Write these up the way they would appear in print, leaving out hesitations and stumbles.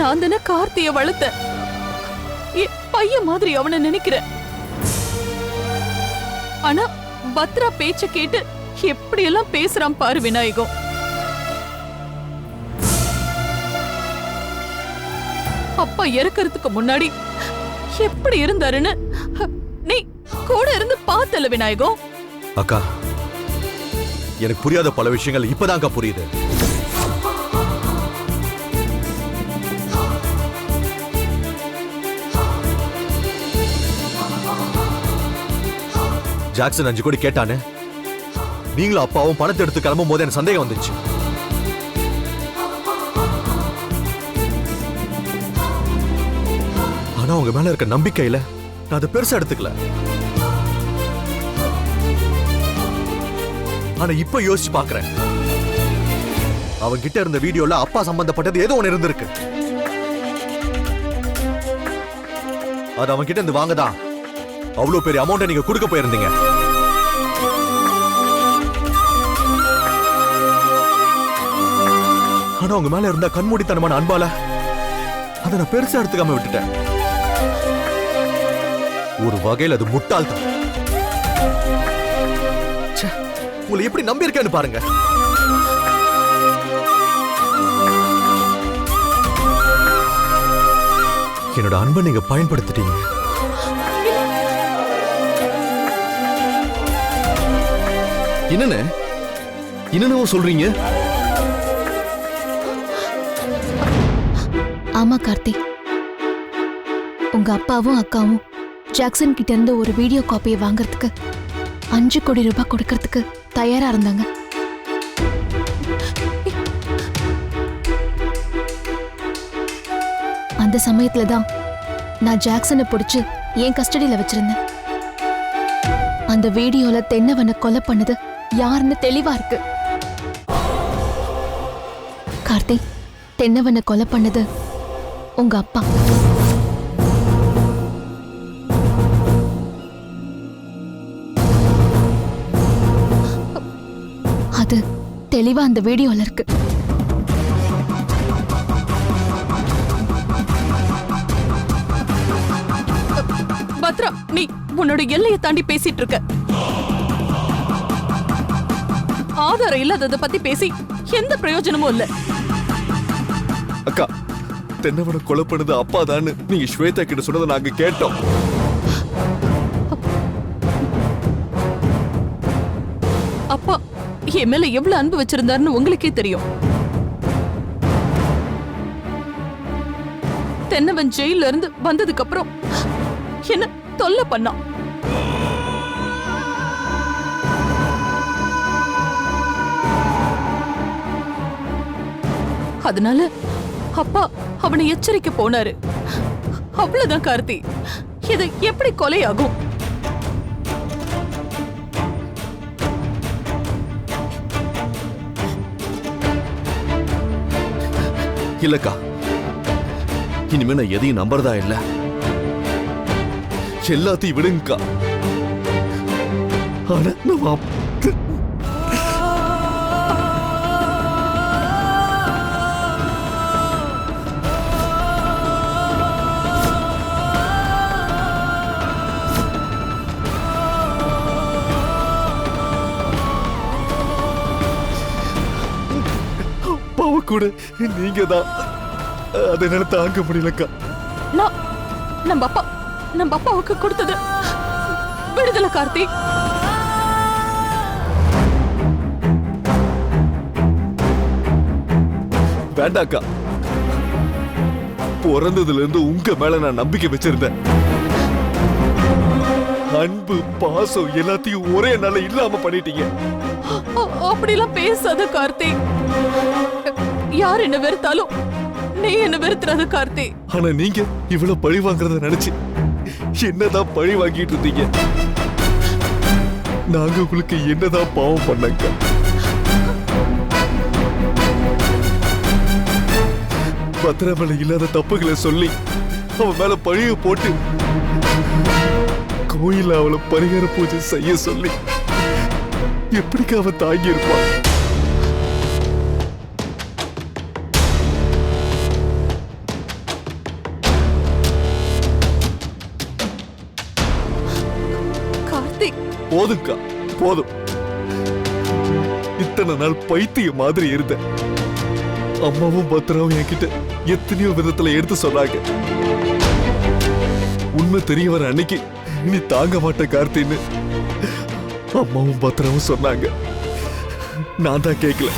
நான் தானே கார்த்திய வளர்த்த பையன் மாதிரி அவனை நினைக்கிறேன். ஆனா பத்ரா பேச்ச கேட்டு எப்படி எல்லாம் பேசுறான் பாரு விநாயகம். அப்பா இறக்கறதுக்கு முன்னாடி எப்படி இருந்தாருன்னு நீ கூட இருந்து பார்த்தல விநாயகம். அக்கா, எனக்கு புரியாத பல விஷயங்கள் இப்பதான்க்கா புரியுது. ஜாக்சன் 5 கோடி கேட்டானே, நீங்களும் அப்பாவும் பணத்தை எடுத்து கிளம்பும் போது எனக்கு சந்தேகம் வந்துச்சு. ஆனா உங்க மேல இருக்க நம்பிக்கையில நான் அதை பெருசா எடுத்துக்கல. ஆனா இப்ப யோசிச்சு பாக்குறேன், அவன் கிட்ட இருந்த வீடியோல அப்பா சம்பந்தப்பட்டது ஏதோ ஒண்ணு இருந்திருக்கு. அது அவன் கிட்ட இருந்து வாங்கதான் அவ்வளவு பெரிய அமௌண்ட்டை நீங்க கொடுக்க போயிருந்தீங்க. ஆனா உங்க மேல இருந்த கண்மூடித்தனமான அன்பால அதை நான் பெருசா எடுத்துக்காம விட்டுட்டேன். ஒரு வகையில் அது முட்டாள்தான். உங்களை எப்படி நம்பி இருக்கேன்னு பாருங்க. என்னோட அன்பை நீங்க பயன்படுத்திட்டீங்க. என்னன்னு சொல்றீங்க? ஆமா கார்த்தி, உங்க அப்பாவும் அக்காவும் ஜாக்சன் கிட்ட இருந்து ஒரு வீடியோ காப்பியை வாங்கறதுக்கு 5 கோடி ரூபாய் கொடுக்கறதுக்கு தயாரா இருந்தாங்க. அந்த சமயத்துல தான் நான் ஜாக்சனை பிடிச்சு என் கஸ்டடியில வச்சிருந்தேன். அந்த வீடியோல தென்னவனை கொலை பண்ணது யாருன்னு தெளிவா இருக்கு. கார்த்தி, தென்னவனை கொலை பண்ணது உங்க அப்பா. அது தெளிவா அந்த வீடியோல இருக்கு. பத்ரா, நீ உன்னோட எல்லையை தாண்டி பேசிட்டு இருக்க. ஆதாரம் இல்லாததை பத்தி பேசி எந்த பிரயோஜனமும் இல்ல. அக்கா, தென்னவனை கொலை பண்ணது அப்பா தான் நீங்க ஸ்வேதா கிட்ட சொன்னதை நாங்க கேட்டோம். அப்பா என் மேல எவ்வளவு அன்பு வச்சிருந்தாருன்னு உங்களுக்கே தெரியும். தென்னவன் ஜெயில இருந்து வந்ததுக்கு அப்புறம் என்ன தொல்லை பண்ணான். அதனால அப்பா அவனை எச்சரிக்க போனாரு. அவ்வளவுதான் கார்த்தி. இது எப்படி கொலையாகும்? இல்லக்கா, இனிமே நான் எதையும் நம்புறதா இல்ல. எல்லாத்தையும் விடுங்கக்கா. ஆனா நம்ம அப்பாவை கூட நீங்க தான். அதனால தாங்க முடியலக்கா. நம்ம அப்பாவுக்கு கொடுத்தது விடுதலை கார்த்தி. வேண்டாக்கா, பிறந்ததுல இருந்து உங்க மேல நான் நம்பிக்கை வச்சிருந்தேன். அன்பு பாசம் எல்லாத்தையும் ஒரே நாள இல்லாம பண்ணிட்டீங்க. அப்படிலாம் பேசாத கார்த்தி. யார் என்ன வெறுத்தாலும் நீ என்ன வெறுத்துறாத கார்த்தி. ஆனா நீங்க இவ்வளவு பழி வாங்குறத நினைச்சு என்னதான் பழி வாங்கிட்டு இருந்தீங்க? நாங்க உங்களுக்கு என்னதான் பாவம் பண்ணாங்க? பத்திரமலை இல்லாத தப்புகளை சொல்லி அவன் மேல பழிய போட்டு கோயில் அவளை பரிகார பூஜை செய்ய சொல்லி எப்படிக்கு அவன் தாங்கி இருப்பான்? போதும்க்கா, போதும். இத்தனை நாள் பைத்திய மாதிரி இருந்த அம்மாவும் பத்திராவும் என்கிட்ட எத்தனையோ விதத்துல எடுத்து சொன்னாங்க. உண்மை தெரிய வர அன்னைக்கு நீ தாங்க மாட்ட கார்த்தின்னு அம்மாவும் பத்திராவும் சொன்னாங்க. நான் தான் கேட்கல.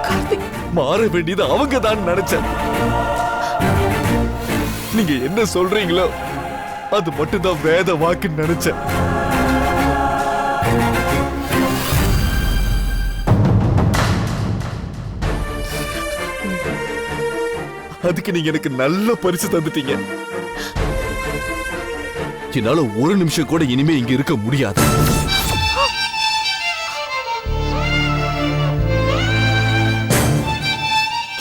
கார்த்திக், மாற வேண்டியது அவங்க தான் நினைச்சேன். நீங்க என்ன சொல்றீங்களோ அது மட்டும்தான் வேத வாக்குன்னு நினைச்சேன். அதுக்கு நீங்க எனக்கு நல்ல பரிசு தந்துட்டீங்க. என்னால ஒரு நிமிஷம் கூட இனிமே இங்க இருக்க முடியாது.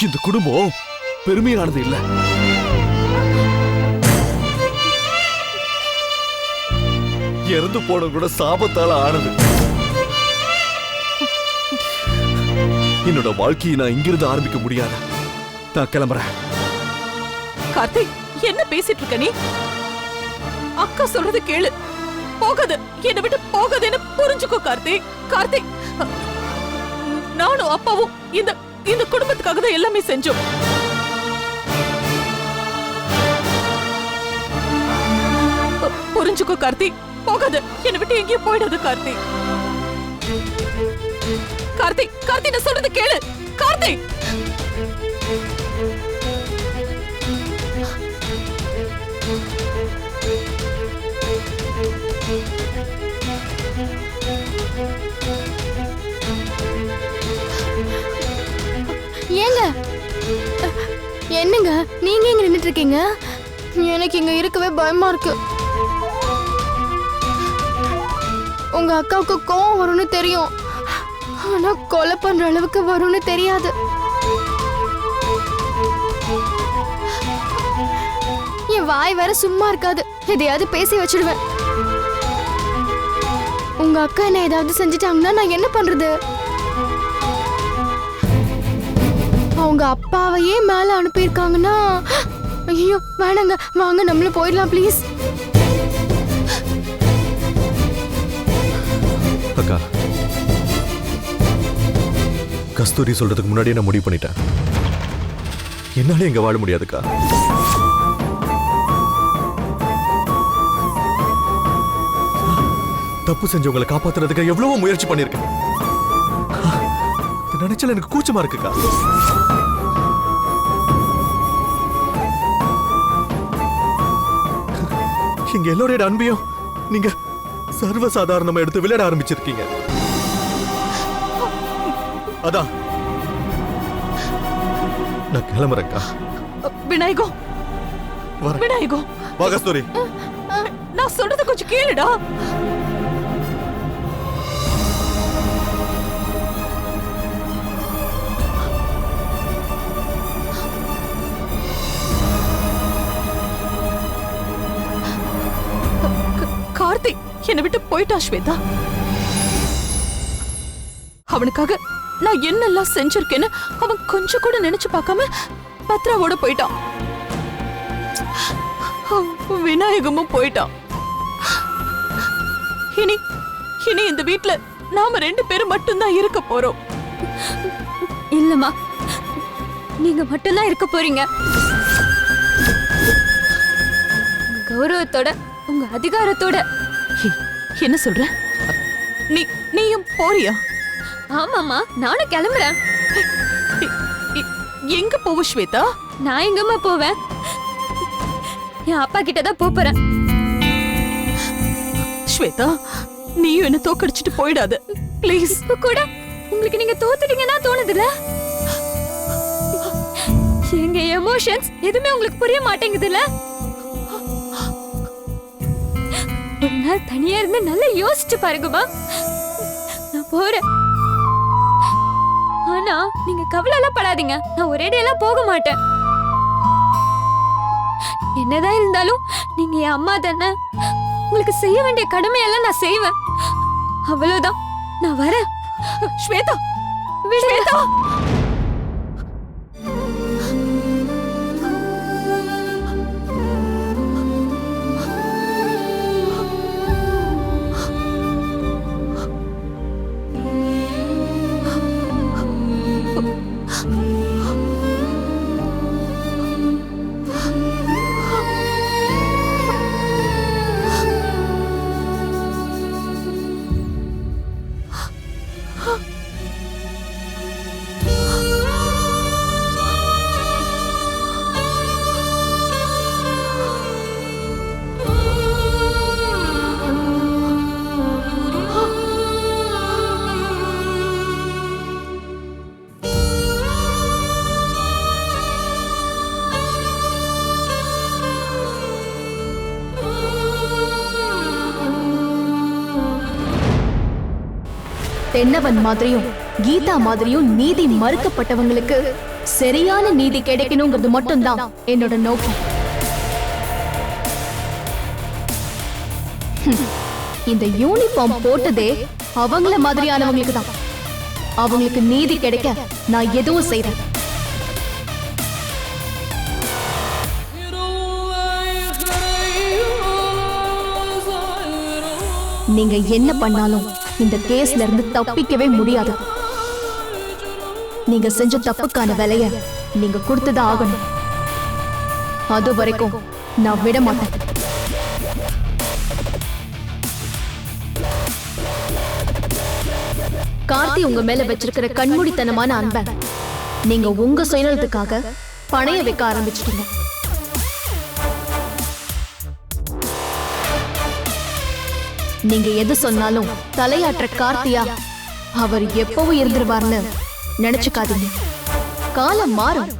இந்த குடும்பம் பெருமையானது இல்ல. இறந்து போன கூட சாபத்தால ஆனது. என்னோட வாழ்க்கையை நான் இங்கிருந்து ஆரம்பிக்க முடியாது. நான் கிளம்புறேன். கார்த்திக், என்ன பேசிட்டு இருக்க நீ? அக்கா சொல்றது கேளு. போகாது, என்னை விட்டு போகாதுன்னு புரிஞ்சுக்கோ கார்த்திக். கார்த்திக், நானும் அப்பாவும் இந்த இந்த குடும்பத்துக்காக தான் எல்லாமே செஞ்சோம். புரிஞ்சுக்கோ கார்த்திக். போகாது, என்னை விட்டு எங்கேயும் போயிடாது கார்த்திக். கார்த்திக், கார்த்திக், நான் சொல்றது கேளு. கார்த்திக், ஏங்க, என்னங்க நீங்க இங்க நின்னுட்டு இருக்கீங்க? எனக்கு இங்க இருக்கவே பயமா இருக்கு. உங்க அக்காவுக்கு கோவம் வரும்னு தெரியும், ஆனா கொலை பண்ற அளவுக்கு வரும்னு தெரியாது. என் வாய் வேற சும்மா இருக்காது, எதையாவது பேசி வச்சிடுவேன். உங்க அக்கா என்ன ஏதாவது செஞ்சிட்டாங்கன்னா நான் என்ன பண்றது? அவங்க அப்பாவையே மேல அனுப்பியிருக்காங்கன்னா, ஐயோ வேணாங்க, வாங்க நம்மளும் போயிடலாம் ப்ளீஸ். அக்கா, கஸ்தூரி சொல்றதுக்கு முன்னாடியே நான் முடிவு பண்ணிட்டேன். என்னால எங்க வாழ முடியாதுக்கா. தப்பு செஞ்சவங்களை காப்பாத்துறதுக்கு எவ்வளவோ முயற்சி பண்ணிருக்கேன். நினைச்சால எனக்கு கூச்சமா இருக்குக்கா. இங்க எல்லோருடைய அன்பையும் நீங்க சர்வசாதாரணமா எடுத்து விளையாட ஆரம்பிச்சிருக்கீங்க. அதான் நான் கிளம்புறேன்க்கா. விநாயகம், வரேன். விநாயகம், வா கஸ்தூரி. நான் சொல்றது கொஞ்சம் கேளுடா. கார்த்திக் என்னை விட்டு போயிட்டா ஸ்வேதா. அவனுக்காக நான் என்னெல்லாம் செஞ்சிருக்கேன்னு அவன் கொஞ்சம் கூட நினைச்சு பார்க்காம பத்ராவோட போயிட்டான். விநாயகமும் போயிட்டான். இனி இனி இந்த வீட்ல நாம 2 பேரும் மட்டும்தான் இருக்க போறோம். இல்லம்மா, நீங்க மட்டும்தான் இருக்க போறீங்க. உங்க கௌரவத்தோட, உங்க அதிகாரத்தோட. என்ன சொல்ற? நீயும் போறியா? ஆமாம்மா, நானும் கிளம்புறேன். எங்க போவ ஸ்வேதா? நான் எங்கம்மா போவேன்? என் அப்பா கிட்ட தான் போறேன். ஸ்வேதா, நீயும் என்ன தோக்கடிச்சிட்டு போயிடாத ப்ளீஸ். இப்ப கூட உங்களுக்கு நீங்க தோத்துட்டீங்கன்னா தோணுதுல? எங்க எமோஷன்ஸ் எதுவுமே உங்களுக்கு புரிய மாட்டேங்குதுல? ஒரு நாள் தனியா இருந்து நல்லா யோசிச்சு பாருங்கம்மா. நான் போறேன். ஆனா நீங்க கவலை எல்லாம் படாதீங்க, நான் ஒரேடியெல்லாம் போக மாட்டேன். என்னதான் இருந்தாலும் நீங்க என் அம்மா தானே, உங்களுக்கு செய்ய வேண்டிய கடமையெல்லாம் நான் செய்வேன். அவ்வளவுதான், நான் வரேன். ஸ்வேதா, ஸ்வேதா, தென்னவன் மாதிரியும் கீதா மாதிரியும் நீதி மறுக்கப்பட்டவங்களுக்கு சரியான நீதி கிடைக்கணுங்கிறது மட்டும்தான் என்னோட நோக்கம். இந்த யூனிஃபார்ம் போட்டதே அவங்கள மாதிரியானவங்களுக்கு தான். அவங்களுக்கு நீதி கிடைக்க நான் எதுவும் செய்றேன். நீங்க என்ன பண்ணாலும் இந்த கேஸ்ல இருந்து தப்பிக்கவே முடியாது. நீங்க செஞ்ச தப்புக்கான விலைய நீங்க கொடுத்துதான் ஆகணும். அது வரைக்கும் நான் விட மாட்டேன். கார்த்தி உங்க மேல வச்சிருக்கிற கண்மூடித்தனமான அன்பை நீங்க உங்க சுயநலத்துக்காக பணைய வைக்க ஆரம்பிச்சிட்டீங்க. நீங்க எது சொன்னாலும் தலையாற்ற கார்த்தியா அவர் எப்பவும் இருந்துருவார்னு நினைச்சுக்காதீங்க. காலம் மாறும்.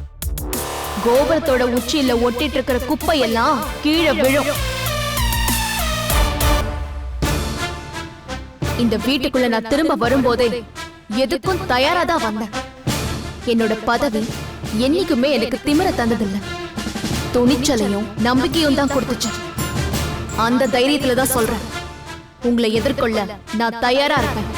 கோபுரத்தோட உச்சியில ஒட்டிட்டு இருக்கிற குப்பையெல்லாம் கீழே விழும். இந்த வீட்டுக்குள்ள நான் திரும்ப வரும்போதே எதுக்கும் தயாராதான் வந்தேன். என்னோட பதவி என்னைக்குமே எனக்கு திமிர தந்ததில்லை. துணிச்சலையும் நம்பிக்கையும் தான் கொடுத்துச்சு. அந்த தைரியத்துல தான் சொல்றேன், உங்களை எதிர்கொள்ள நான் தயாரா இருப்பேன்.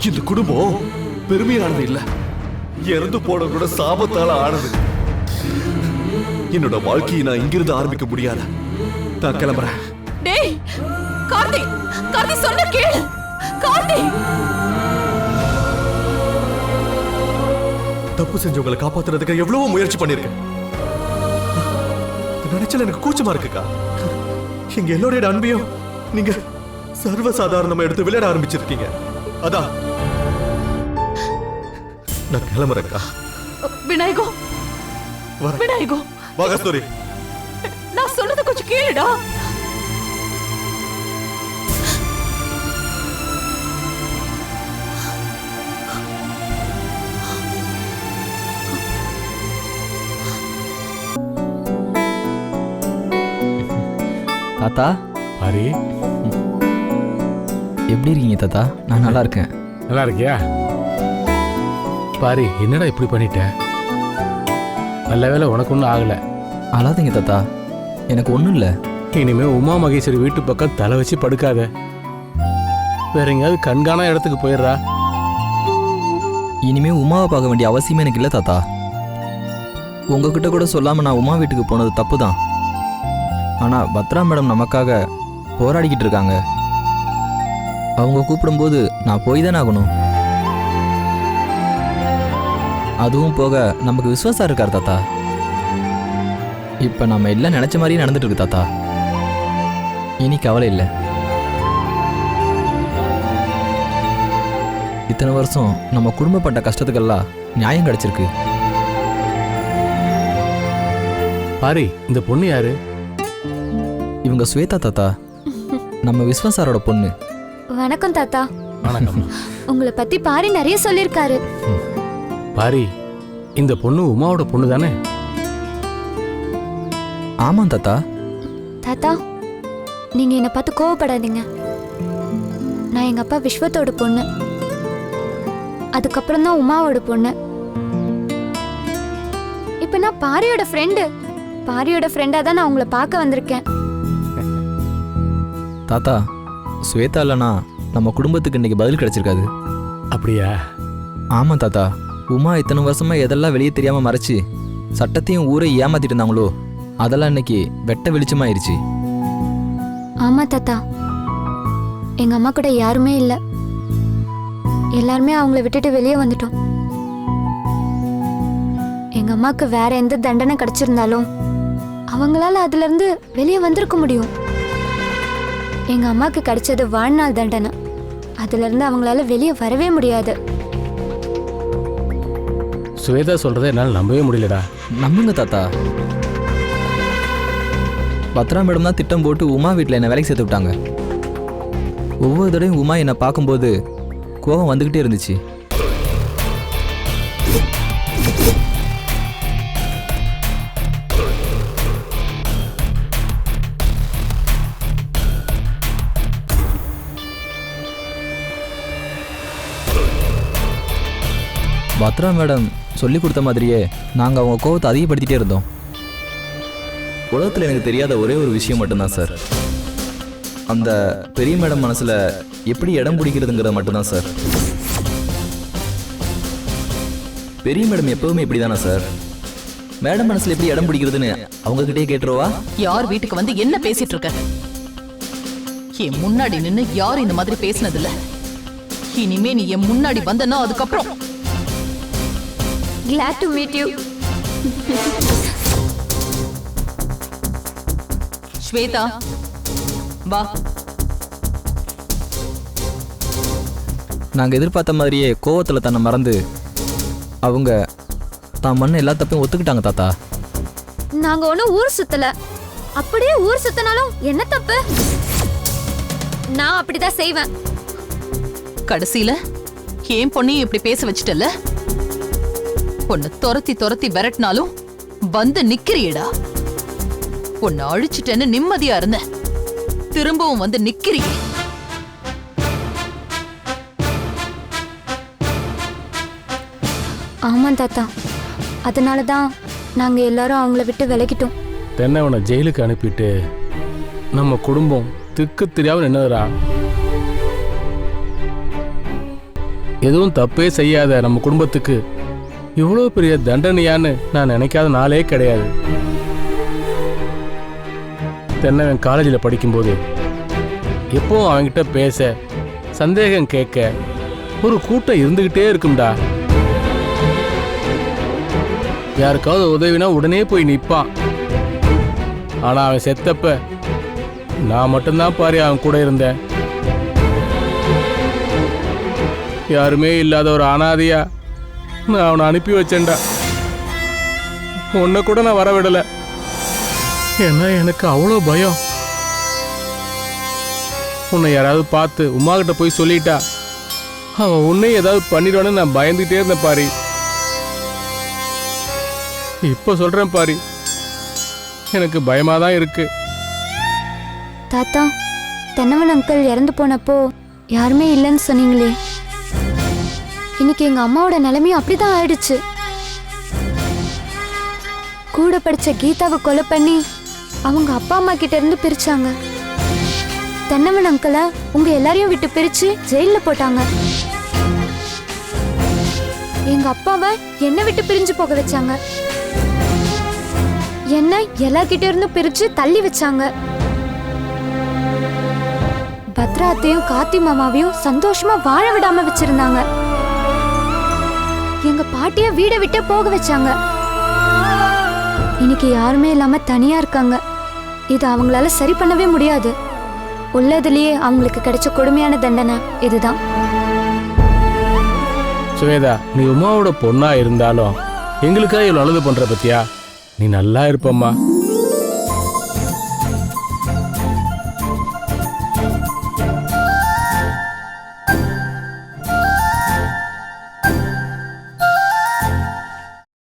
இந்த குடும்பம் பெருமையானது இல்ல, இறந்து போன கூட சாபத்தால ஆனது. என்னோட வாழ்க்கையை நான் இங்கிருந்து ஆரம்பிக்க முடியாத. நான் கிளம்புறேன். டேய் கார்த்தி, கார்த்தி சொன்ன கேளு. கார்த்தி, தப்பு செஞ்சவங்களை காப்பாத்துறதுக்கு எவ்வளவோ முயற்சி பண்ணிருக்கேன். நினைச்சல எனக்கு கூச்சமா இருக்குக்கா. எங்க எல்லோருடைய அன்பையும் நீங்க சர்வசாதாரணமா எடுத்து விளையாட ஆரம்பிச்சிருக்கீங்க. அதான் நான் கிளம்புறேன்க்கா. விநாயகம், விநாயகம் வா கஸ்தூரி, நான் சொல்றது கொஞ்சம் கேளுடா. தாத்தா பாரி, எப்படி இருக்கீங்க தாத்தா? நான் நல்லா இருக்கேன். நல்லா இருக்கியா? பாரி, என்னடா இப்படி பண்ணிட்ட? நல்ல வேலை உனக்கு ஒன்றும் ஆகலை. அழாதீங்க தாத்தா, எனக்கு ஒன்றும் இல்லை. இனிமே உமா மகேஸ்வரி வீட்டு பக்கம் தலை வச்சு படுக்காத. வேற எங்கேயாவது கண்காணா இடத்துக்கு போயிடுறா. இனிமே உமாவை பார்க்க வேண்டிய அவசியமே எனக்கு இல்லை தாத்தா. உங்ககிட்ட கூட சொல்லாமல் நான் உமா வீட்டுக்கு போனது தப்பு தான். ஆனால் பத்ரா மேடம் நமக்காக போராடிக்கிட்டு இருக்காங்க. அவங்க கூப்பிடும்போது நான் போய் தானே ஆகணும். அதுவும் போக நமக்கு விசுவாசம் இருக்கார் தாத்தா. இப்போ நம்ம எல்லாம் நினச்ச மாதிரியே நடந்துட்டு இருக்கு தாத்தா. இனி கவலை இல்லை. இத்தனை வருஷம் நம்ம குடும்பப்பட்ட கஷ்டத்துக்கெல்லாம் நியாயம் கிடைச்சிருக்கு. பாரி, இந்த பொண்ணு யாரு? இவங்க ஸ்வேதா தாத்தா, நம்ம விஸ்வசாரோட பொண்ணு. வணக்கம் தாத்தா. வணக்கம். உங்களை பத்தி பாரி நிறைய சொல்லிருக்காரு. பாரி, இந்த பொண்ணு உமாவோட பொண்ணு தானே? ஆமாம் தாத்தா. தாத்தா, நீங்க என்ன பார்த்து கோவப்படாதீங்க. நான் எங்க அப்பா விஸ்வத்தோட பொண்ணு, அதுக்கப்புறம் தான் உமாவோட பொண்ணு. இப்ப நான் பாரியோட ஃப்ரெண்டா தான் நான் உங்களை பார்க்க வந்திருக்கேன். தாத்தா, ஸ்வேதா இல்லைனா நம்ம குடும்பத்துக்கு இன்னைக்கு பதில் கிடைச்சிருக்காது. அப்படியா? ஆமாம் தாத்தா. உமா இத்தனை வருஷமா எதெல்லாம் வெளியே தெரியாம மறைச்சு சட்டத்தையும் ஊரை ஏமாத்திட்டு இருந்தாங்களோ அதெல்லாம் இன்னைக்கு வெட்ட வெளிச்சமாயிருச்சு. ஆமா தாத்தா, எங்க அம்மா கூட யாருமே இல்ல. எல்லாருமே அவங்கள விட்டுட்டு வெளியே வந்துட்டோம். எங்க அம்மாக்கு வேற எந்த தண்டனை கிடைச்சிருந்தாலும் அவங்களால அதுல இருந்து வெளியே வந்திருக்க முடியும். எங்க அம்மாக்கு கிடைச்சது வாழ்நாள் தண்டனை. அதுல இருந்து அவங்களால வெளியே வரவே முடியாது. சுவேதா சொல்றதை என்னால் நம்பவே முடியலடா. நம்புங்க தாத்தா. பத்ரா மேடம் தான் திட்டம் போட்டு உமா வீட்டில் என்னை வேலைக்கு சேர்த்து விட்டாங்க. ஒவ்வொரு தடவையும் உமா என்னை பார்க்கும்போது கோபம் வந்துக்கிட்டே இருந்துச்சு. பத்ரா மேடம் சொல்லி கொடுத்த மாதிரியே நாங்கள் அவங்க கோபத்தை அதிகப்படுத்திட்டே இருந்தோம். உலகத்தில் எனக்கு தெரியாத ஒரே ஒரு விஷயம் மட்டும்தான் சார், அந்த பெரிய மேடம் மனசில் எப்படி இடம் பிடிக்கிறதுங்கிறது மட்டும்தான் சார். பெரிய மேடம் எப்பவுமே இப்படி தானே சார், மேடம் மனசில் எப்படி இடம் பிடிக்கிறதுன்னு அவங்ககிட்டயே கேட்டுருவா. யார் வீட்டுக்கு வந்து என்ன பேசிட்டு இருக்க? என் முன்னாடி நின்னு யாரும் இந்த மாதிரி பேசினதில்ல. இனிமே நீ என் முன்னாடி வந்தனா அதுக்கப்புறம். Glad to meet you. Shweta, வா. நாங்கள் எதிர்பார்த்த மாதிரியே கோவத்தில் தன்னை மறந்து அவங்க தான் மண்ணு எல்லா தப்பையும் ஒத்துக்கிட்டாங்க தாத்தா. நாங்க ஒன்னும் ஊர் சுத்தல. அப்படியே ஊர் சுத்தினாலும் என்ன தப்பு? நான் அப்படிதான் செய்வேன். கடைசியில ஏன் பொண்ணையும் இப்படி பேச வச்சிட்டல. உன்னை துரத்தி விரட்டினாலும் வந்து நிக்கிறியடா. உன்னை அழிச்சிட்டேன்னு நிம்மதியா இருந்த, திரும்பவும் வந்து நிக்கிறீ. ஆமா தாத்தா, அதனாலதான் நாங்க எல்லாரும் அவங்கள விட்டு விலகிட்டோம். தென்னவனை ஜெயிலுக்கு அனுப்பிட்டு நம்ம குடும்பம் திக்கு தெரியாம நின்னதுடா. எதுவும் தப்பே செய்யாத நம்ம குடும்பத்துக்கு இவ்வளோ பெரிய தண்டனையான்னு நான் நினைக்காத நாளே கிடையாது. தென்னவன் காலேஜில் படிக்கும்போது எப்பவும் அவன்கிட்ட பேச, சந்தேகம் கேட்க ஒரு கூட்டம் இருந்துகிட்டே இருக்கும்டா. யாருக்காவது உதவினா உடனே போய் நிற்பான். ஆனால் அவன் செத்தப்ப நான் மட்டும்தான் பாரு அவன் கூட இருந்தேன். யாருமே இல்லாத ஒரு அனாதையா நான் அவனை அனுப்பி வச்சேன்டா. உன்னை கூட நான் வரவிடலை. ஏன்னா எனக்கு அவ்வளோ பயம். உன்னை யாராவது பார்த்து உமா கிட்ட போய் சொல்லிட்டா அவன் உன்னை ஏதாவது பண்ணிடுவான்னு நான் பயந்துகிட்டே இருந்தேன் பாரி. இப்போ சொல்றேன் பாரி, எனக்கு பயமா தான் இருக்கு. தாத்தா, தென்னவன் அங்கிள் இறந்து போனப்போ யாருமே இல்லைன்னு சொன்னீங்களே, இன்னைக்கு எங்க அம்மாவோட நிலைமையும் அப்படிதான் ஆயிடுச்சு. கூட படிச்ச கீதாவை கொலை பண்ணி அவங்க அப்பா அம்மா கிட்ட இருந்து பிரிச்சாங்க. தென்னவன் அங்கிளை உங்க எல்லாரையும் விட்டு பிரிச்சு ஜெயில போட்டாங்க. எங்க அப்பாவை என்ன விட்டு பிரிஞ்சு போக வச்சாங்க. என்ன எல்லார்கிட்ட இருந்து பிரிச்சு தள்ளி வச்சாங்க. பத்ராத்தையும் கார்த்தி மாமாவையும் சந்தோஷமா வாழ விடாம வச்சிருந்தாங்க. எங்க பாட்டிய வீடை விட்டு போக வச்சாங்க. இன்னைக்கு யாருமே இல்லாம தனியா இருக்காங்க. இது அவங்களால சரி பண்ணவே முடியாது. உள்ளதுலயே அவங்களுக்கு கிடைச்ச கொடுமையான தண்டனை இதுதான். சுவேதா, நீ உமாவோட பொண்ணா இருந்தாலும் எங்களுக்காக இவ்வளவு நல்லது பண்ற பத்தியா? நீ நல்லா இருப்பம்மா.